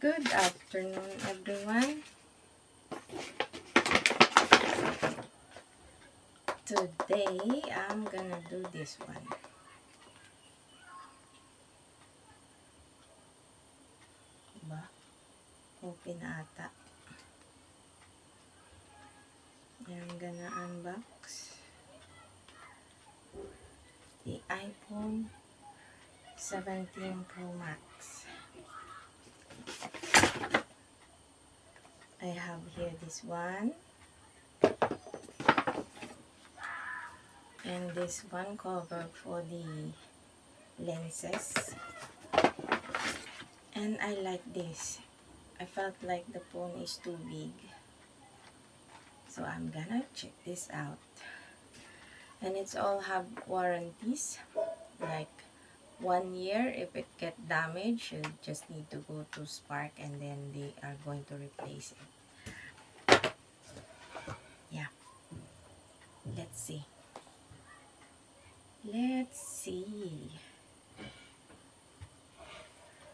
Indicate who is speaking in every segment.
Speaker 1: Good afternoon, everyone. Today, I'm gonna do this one. Diba? Open ata. I'm gonna unbox the iPhone 17 Pro Max. I have here this one. And this one cover for the lenses. And I like this. I felt like the phone is too big. So I'm gonna check this out. And it's all have warranties. Like 1 year. If it get damaged, you just need to go to Spark and then they are going to replace it. Yeah. Let's see. Let's see.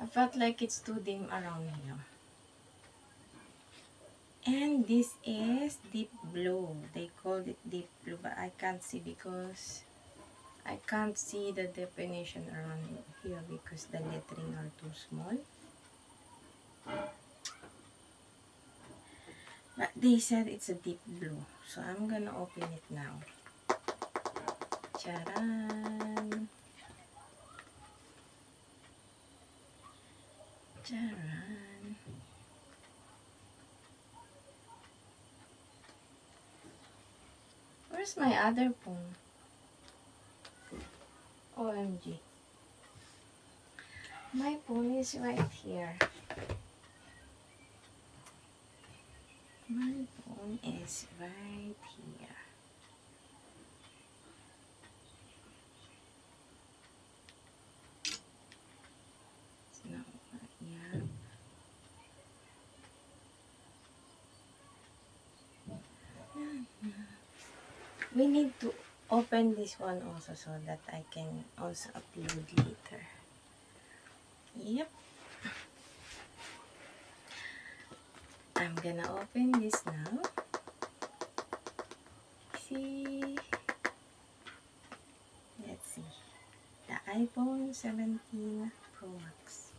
Speaker 1: I felt like it's too dim around here. And this is deep blue. They called it deep blue, but I can't see because I can't see the definition around here because the lettering are too small. But they said it's a deep blue, so I'm gonna open it now. Charan! Charan! Where's my other phone? OMG. My phone is right here. My phone is right here. It's not yeah. We need to open this one also so that I can also upload later. Yep. I'm gonna open this now. See? Let's see. The iPhone 17 Pro Max.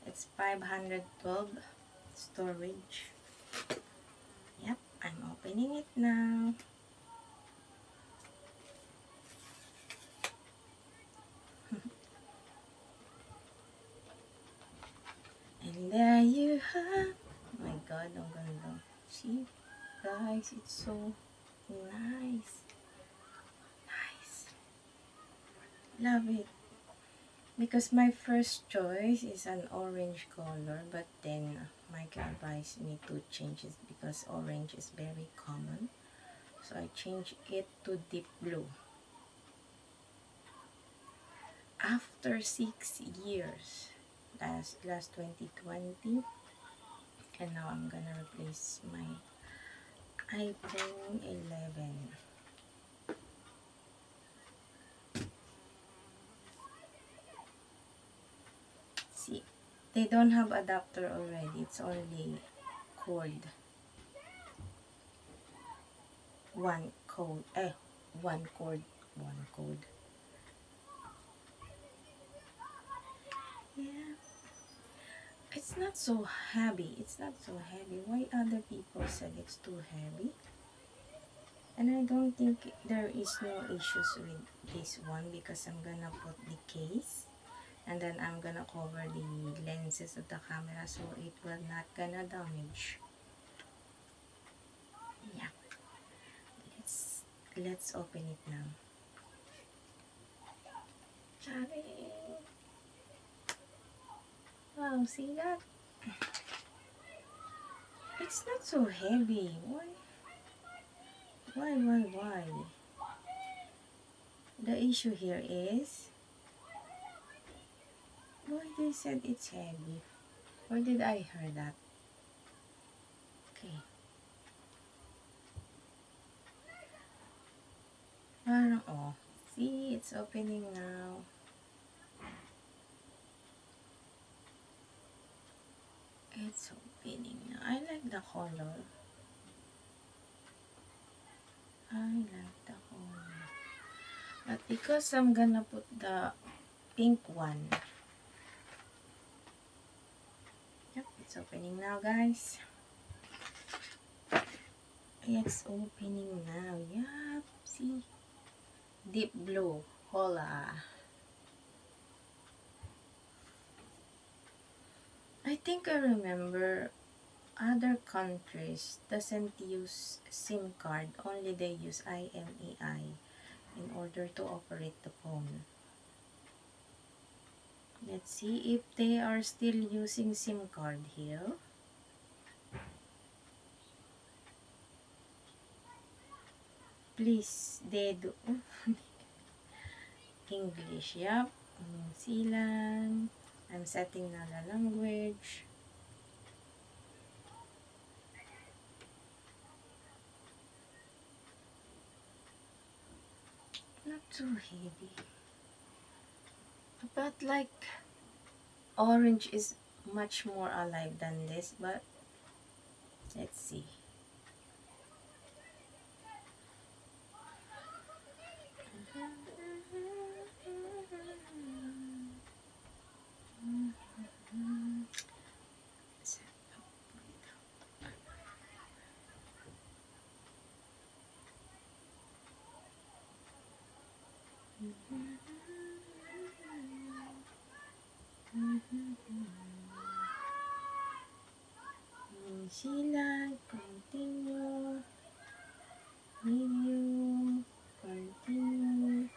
Speaker 1: It's 512 storage. Yep, I'm opening it now. And there you have. Oh my god, ang ganda. See, guys, it's so nice. Nice. Love it. Because my first choice is an orange color, but then Mike advised me to change it because orange is very common. So I changed it to deep blue. After 6 years, last 2020, and now I'm gonna replace my iPhone 11. See, they don't have adapter already. It's only cord. One cord. Yeah. It's not so heavy. It's not so heavy. Why other people said it's too heavy? And I don't think there is no issues with this one because I'm gonna put the case and then I'm gonna cover the lenses of the camera so it will not gonna damage. Yeah. Let's open it now. Sorry. Wow, see that? It's not so heavy. Why? Why? The issue here is why they said it's heavy. Where did I hear that? Okay. Oh, see, it's opening now. It's opening now. I like the color. But because I'm gonna put the pink one. Yep, it's opening now, guys. It's opening now. Yep, see? Deep blue. Hola. I think I remember other countries doesn't use SIM card. Only they use IMEI in order to operate the phone. Let's see if they are still using SIM card here. Please, they do. English, yep. New Zealand. I'm setting na the language. Not too heavy. But like, orange is much more alive than this, but let's see. New Zealand, continue. Medium, continue.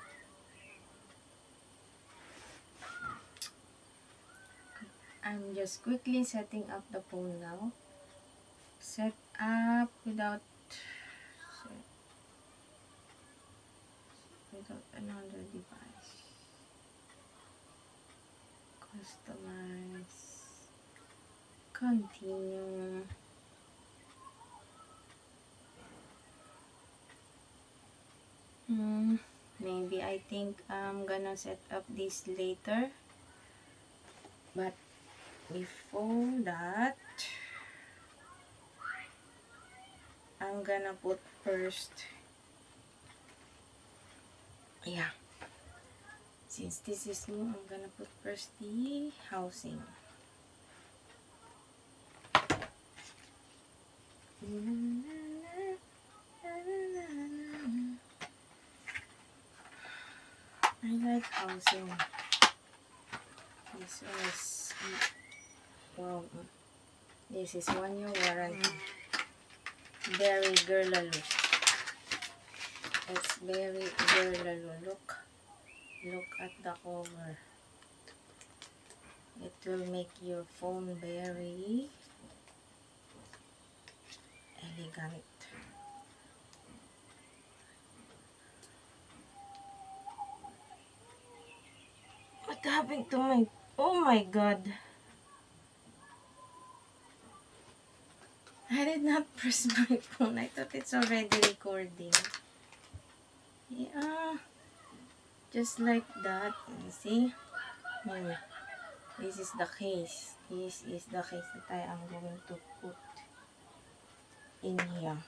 Speaker 1: I'm just quickly setting up the phone now. Set up without another device. Customize. Continue. Maybe I think I'm gonna set up this later. But before that, I'm gonna put first, yeah, since this is new, I'm gonna put first the housing. I like housing. This was, well, this is 1 year warranty. Very girly look. It's very girly look. Look at the cover. It will make your phone very elegant. What happened to my... Oh my god. I did not press my phone. I thought it's already recording. Yeah. Just like that. You see? This is the case. This is the case that I am going to put in here.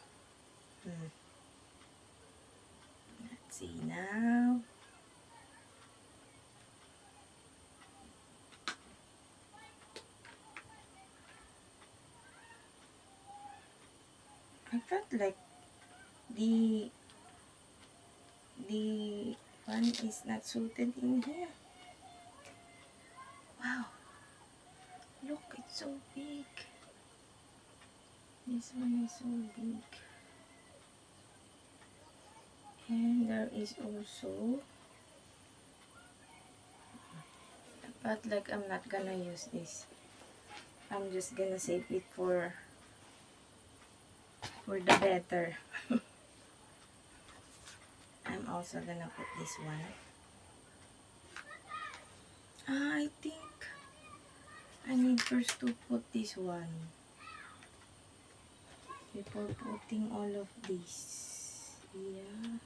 Speaker 1: Let's see now. I felt like the one is not suited in here. Wow. Look, it's so big. This one is so big. And there is also, but like I'm not gonna use this. I'm just gonna save it for the better. I'm also gonna put this one. I think I need first to put this one before putting all of this. Yeah.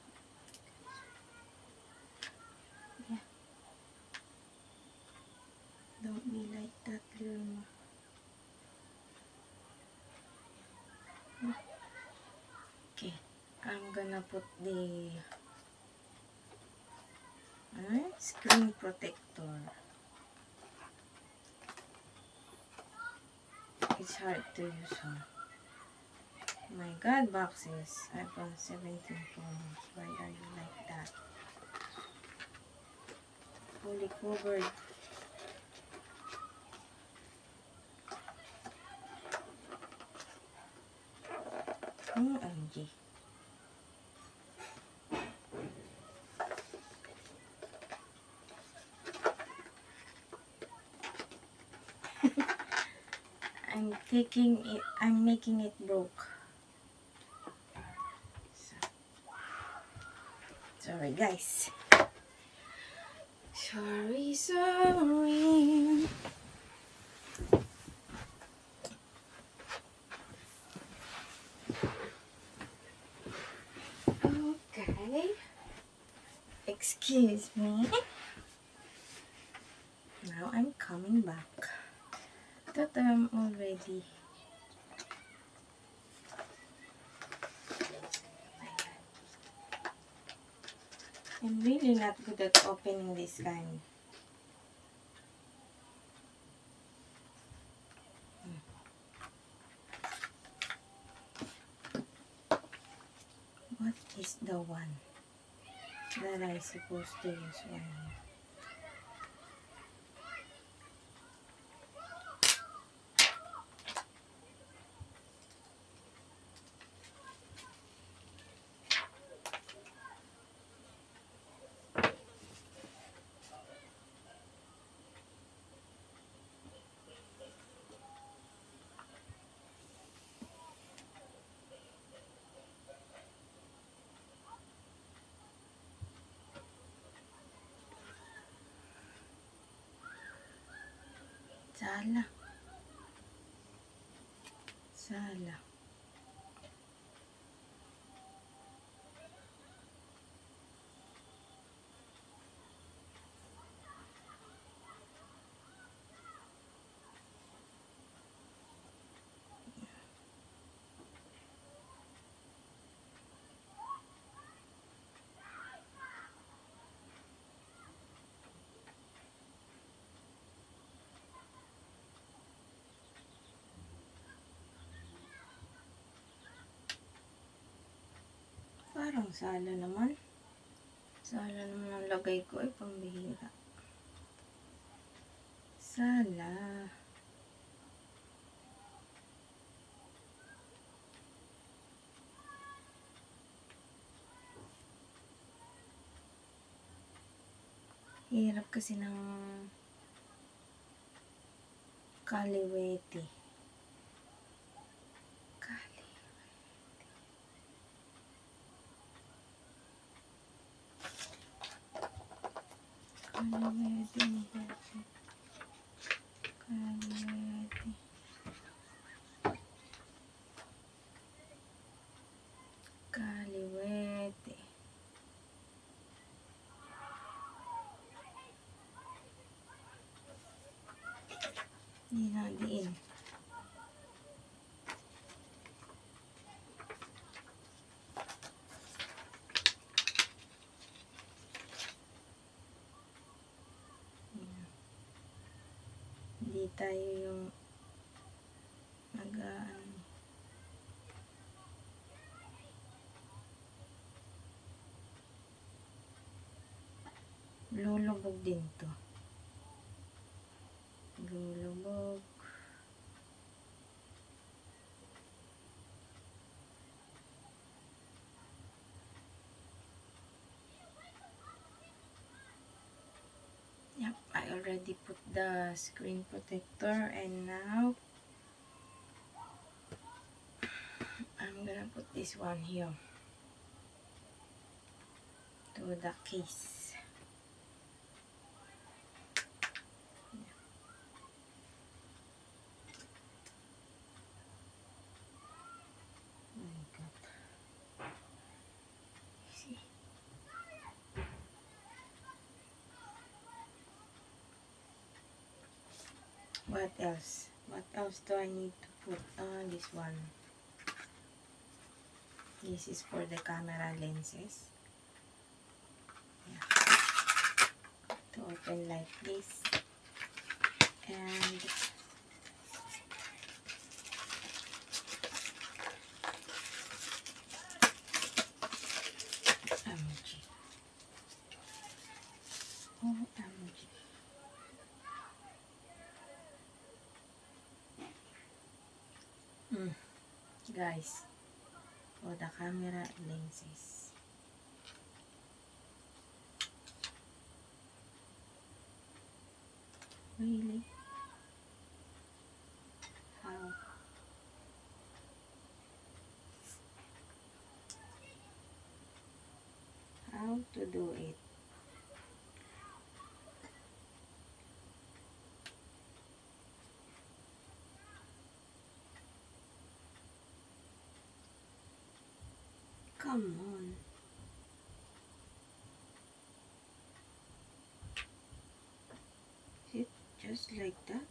Speaker 1: Don't be like that, girl. Okay, I'm gonna put the screen protector. It's hard to use, huh? My God, boxes. iPhone 17 Pro Max. Why are you like that? Fully covered. OMG. I'm making it broke. Sorry, guys. Sorry. Okay. Excuse me. Now I'm coming back. That I'm already. I'm really not good at opening this kind. What is the one that I supposed to use one here? Sala. Sala. Parang sala naman. Sala naman ang lagay ko ay pambihira. Sala. Hirap kasi ng kaliwete. Kaliwete. Kaliwete. Kaliwete. Hindi na diin. Hindi tayo yung lulubog din to. Lulubog. Yep, I already put the screen protector and now I'm gonna put this one here to the case. My God. See? What else? What else do I need to put on this one? This is for the camera lenses. Yeah. To open like this. And OMG. OMG. Guys, for the camera lenses. Really? How? How to do it? Come on. Is it just like that?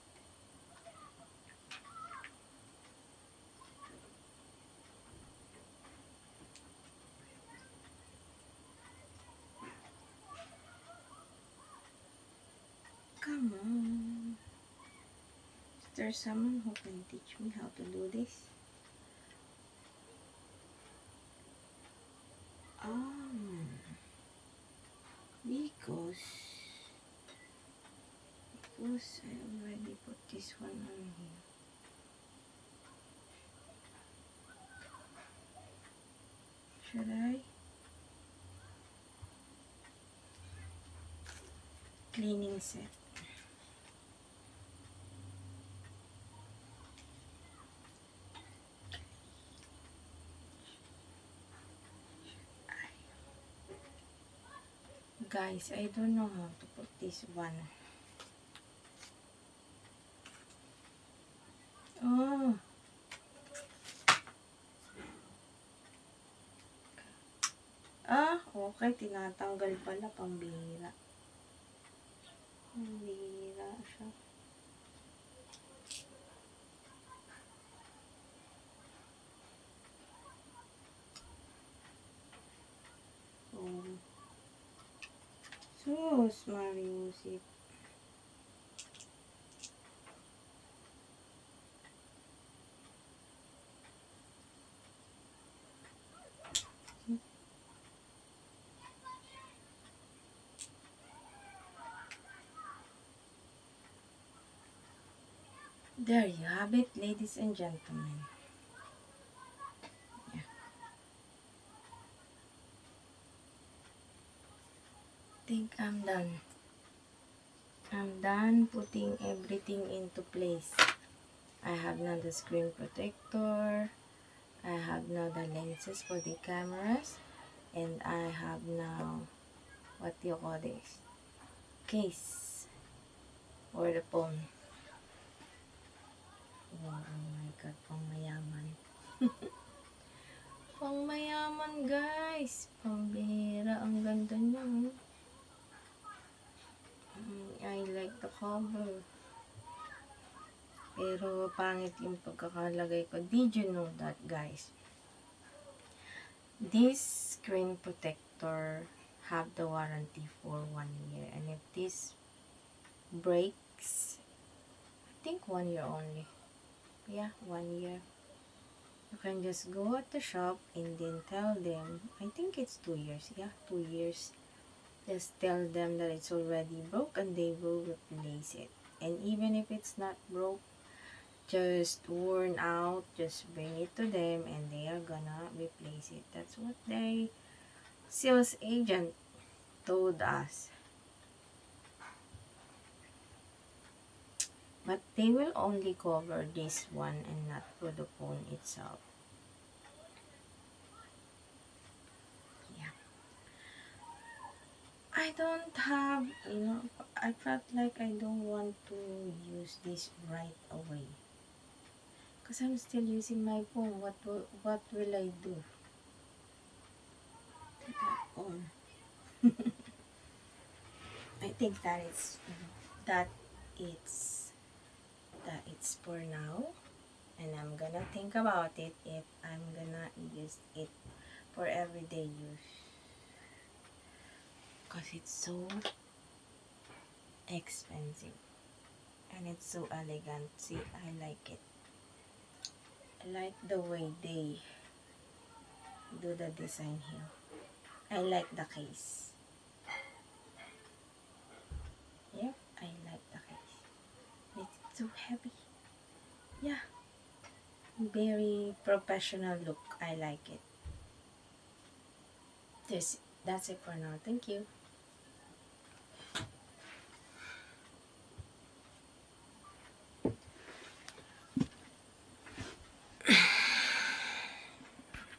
Speaker 1: Come on. Is there someone who can teach me how to do this? Because I already put this one on here. Should I? Cleaning set. Guys, I don't know how to put this one. Oh. Okay. Tinatanggal pala. Pambihira. Pambihira siya. Oh. Sus, Mariusip. There you have it, ladies and gentlemen. Yeah. Think I'm done. I'm done putting everything into place. I have now the screen protector. I have now the lenses for the cameras. And I have now, what do you call this? Case for the phone. Oh my god, pang mayaman. Pang mayaman, guys. Pambihira, ang ganda niya. I like the cover. Pero pangit yung pagkakalagay ko. Did you know that, guys? This screen protector have the warranty for 1 year. And if this breaks, I think 1 year only. Yeah, 1 year. You can just go at the shop and then tell them, I think it's 2 years. Yeah, 2 years. Just tell them that it's already broke and they will replace it. And even if it's not broke, just worn out, just bring it to them and they are gonna replace it. That's what the sales agent told us. But they will only cover this one and not for the phone itself. Yeah. I don't have, I felt like I don't want to use this right away. Because I'm still using my phone. What will I do? That on. I think that it's for now. And I'm gonna think about it if I'm gonna use it for everyday use. Because it's so expensive. And it's so elegant. See, I like it. I like the way they do the design here. I like the case. Yep, I like the case. It's so heavy. Yeah, very professional look. I like it. That's it for now. Thank you.